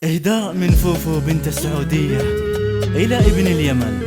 إهداء من فوفو بنت السعودية إلى ابن اليمن.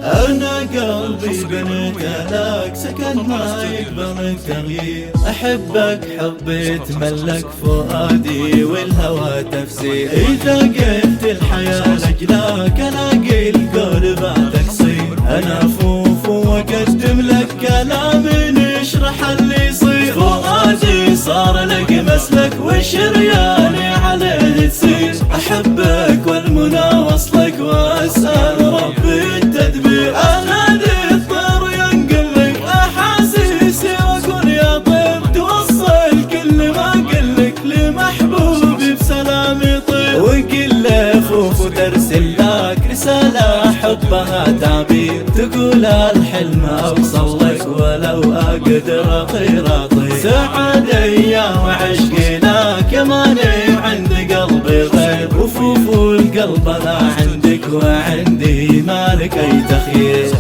أنا قلبي بنت لك سكن ما يقبل التغيير، أحبك حبي يتملك فؤادي والهوى تفسير. إذا قلت الحياة لجلاك ألاقي القول بعد تقصير، أنا فوفو وأقدم لك كلام نشرح اللي يصير. فؤادي صار لك مسلك وشرياني عليه تسير، أحبك والمنى وصلك وأسأل ربي التدبير. أنادي الطير ينقل لك أحاسيسي وأقول يا طير توصل كل ما قلك لمحبوبي بسلام يطير. وقل له فوفو ترسل لك رسالة حبها تعبير، تقول الحلم أوصل لك ولو أقدر أطير أطير. سعد أيام عشقي لك يا ماني عند قلبي غير، وفوفو القلب أنا عندك وعندي مالك أي تخيير.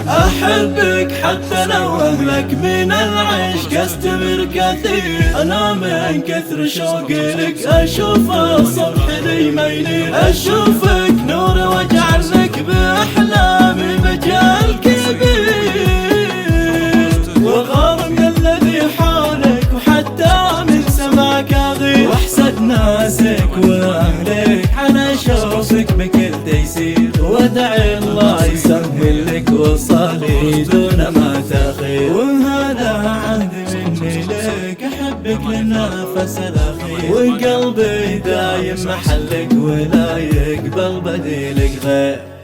أحبك حتى لو أهلك من العشق أستمر كثير. أنا من كثر شوقي لك أشوف الصبح لي ميلي، أشوفك نور واجعلك بأحلامي مجال كبير. وغار من الذي حولك وحتى من سماك أغير، وأحسد ناسك وأهلك على شوفك بكل تيسير. وادعي الله يسهل لك وصالي دون ما تخير. وهذا عهد مني لك أحبك للنفس الأخير، وقلبي دايم محلك ولا يقبل بديلك غير.